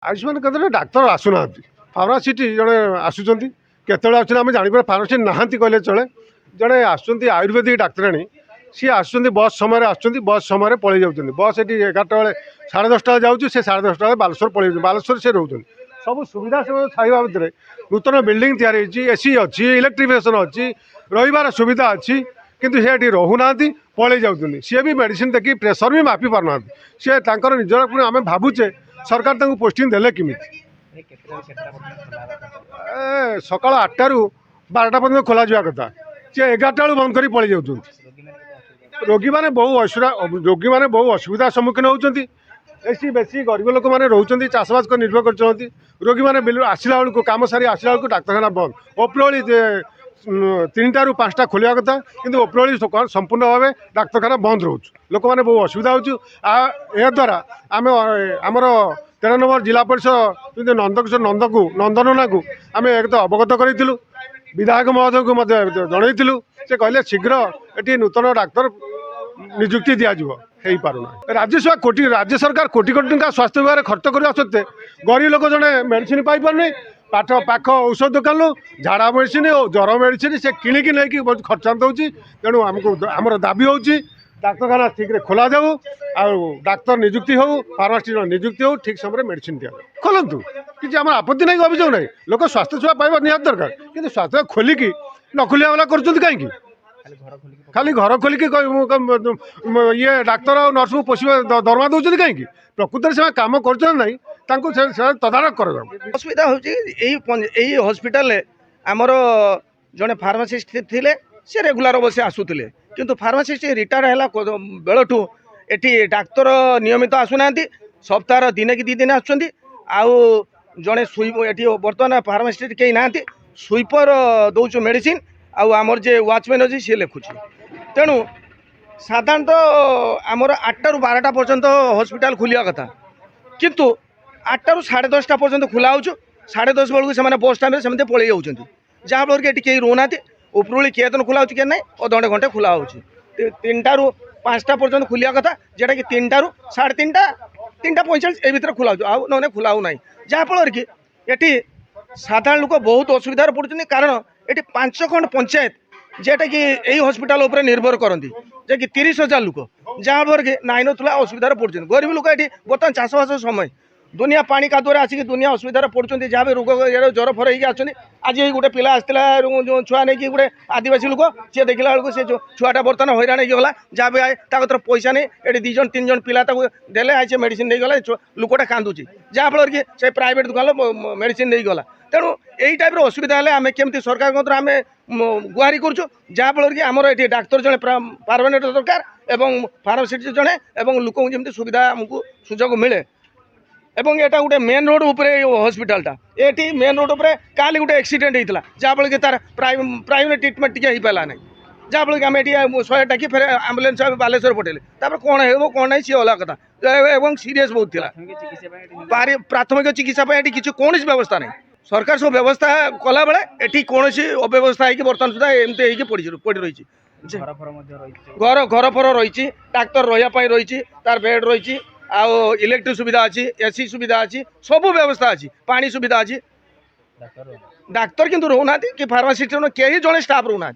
आयुष्मान केन्द्र doctor आसुना pharmacy जड़े आसुँच केतले आम जापर फार्मासी नहांती कहले चले जड़े आसुँच आयुर्वेदिक डाक्तराणी सी आसुँच बस समय आसुँच बस समय पलि जाऊँ बस ये 11टा बेले 10:30 जाऊँ से 10:30 बालेश्वर पलि बालेश्वर से रोच सब सुविधा सब छाइबा भितर नूतन बिल्डिंग तैयारी एसी अच्छी इलेक्ट्रिफिकेशन अच्छी रही सुविधा अच्छी किंतु से ये रोना पलि जाऊँ सी भी मेडिसिन देखिए प्रेसर भी मापी पारना सी निजर पुणी आम भावुचे सरकार तक पोस्टिंग देले किमी सकाल 8टा रू 12टा पर्यटन खोल जा कथा सी 11टा बेलू बंद कर पलि जाऊँ रोगी मैंने रोगी मैंने बहु असुविधा सम्मुखीन होती बेसी बेसी गरीब लोक मैंने रोचे चाषबास कर निर्भर कर रोगी मैंने बिल आसला बेलू कम सारी आसला बेलू डाक्तखाना बंद उपरओली 3टा रू 5टा खोलिया कथा कि उपरओली संपूर्ण भाव डाक्तखाना बंद रोच लोक मैंने बहु असुविधा होद्वारा आम आमर 13 नंबर जिला परिषद नंदकिशोर नंदनना को आम एक तो अवगत करूँ विधायक महोदय को जनईलु से कहले शीघ्र ये नूतन डाक्तर नियुक्ति दिज्व हो पारना राज्यसभा कोटी राज्य सरकार कोटी कोटी टंका स्वास्थ्य विभाग खर्च करने सत्वे गरीब लोक जड़े मेडिसिन पाइपारे पाठ पाख औषध दुकान झाड़ा मेडिसिन ज्वर मेडिसिन से किणिकी नहीं बहुत खर्चांत होती तेणु आमको आमर दाबी हो डाक्तखाना ठीक खोल जाऊ डाक्तर नियुक्ति हो फार्मासी नियुक्ति हो ठीक समय मेडिसिन दिया खोलतु कि आम आपत्ति नहीं अभियोग नहीं लोक स्वास्थ्य सेवा पाइबा निहात दरकार कि स्वास्थ्य खोलिकी न खोलिया वाला कर कहीं खाली घर खोलिकी ये डाक्तर और नर्स को पोषा दरमा दौरान कहीं प्रकृत से कम कर तदारख कर असुविधा हो हस्पिटाल आमर जड़े फार्मासीस्ट थे सी रेगुलर बस आसुले किंतु फार्मासीस्ट रिटायर है बेलू एटी डाक्तर नियमित आसुना सप्ताह दिने कि 2 दिन आउ जड़े ये बर्तमान फार्मासीस्ट कहीं ना स्वीपर दौच मेडिसिन आमर जे वाचमैन अच्छी सी लिखुची तेणु साधारणतः आमर 8टा रू 12टा पर्यंत हस्पिटाल खुलिया कथा किंतु 8टा रू 10:30 पर्यंत खुला हो 10:30 बेलू से बस टाइम से पलि जाऊँ जहाँफल कि कहीं रोना उपरओली किए खुला हो ना अधघंटे घंटे खुला हो 3टा रू 5टा पर्यंत खुलिया कथा जेटा कि 3टा रू 3:30 3:45 ए भर खुला हो ना खुला हो ना जहाँफल कि ये साधारण लोक बहुत असुविधार पड़ते कारण ये 5 खंड पंचायत जेटा कि यही हस्पिटाल उपर निर्भर करती जे कि 30,000 लोक जहाँफल कि नाई ना असुविधार पड़ते गरीब लोक ये बर्तमान चाषबास समय दुनिया पानी कादुआर आसिक दुनिया असुविधार पड़ते जहाँ भी रोग ज्वर फर होगी आज गोटे पिला आसला जो छुआ नहीं गोटे आदिवासी लोक सी देखला बेलू से छुआटा बर्तमान हैरान होगा जहाँ भी आए तर पैसा नहीं ये 2 जन 3 जन पिला देले आए मेडिसिन नहीं गला लोकटा कांदुची जहाँफल कि से प्राइवेट दुकान मेडिसिन नहीं गला तेणु यही टाइप असुविधा है आम केमती सरकार आम गुहारी करुँ जहाँफल कि आमर ये डाक्तर जड़े परमानेंट दरकार एवं फार्मासिस्ट जड़े और लोक जमी सुविधा आमको सुजोग मिले एवं एटा गोटे मेन रोड उपरे हस्पिटालटा ये मेन रोड उपरे काली गोटे एक्सीडेंट होता जहाँफल कि तार प्राइमरी ट्रिटमेंट टी हो पाला ना जहाँफल कि आम ये 100 डाकी फिर आम्बुलेंस बालेश्वर पठेले कौन हो कौन ना सी अलग कथा एवं सीरीयस बहुत था प्राथमिक चिकित्सा किसी कौन व्यवस्था नहीं सरकार सब व्यवस्था कला बेले ये कौन अव्यवस्था है बर्तमान सुधा एमती पड़ रही घर घर फर रही डाक्तर रही रही तार बेड रही आउ इलेक्ट्रिक सुविधा अच्छी एसी सुविधा अच्छी सब व्यवस्था अच्छी पानी सुविधा अच्छी डाक्तर किंतु रोना कि फार्मासिस्ट कहीं जड़े स्टाफ रोना।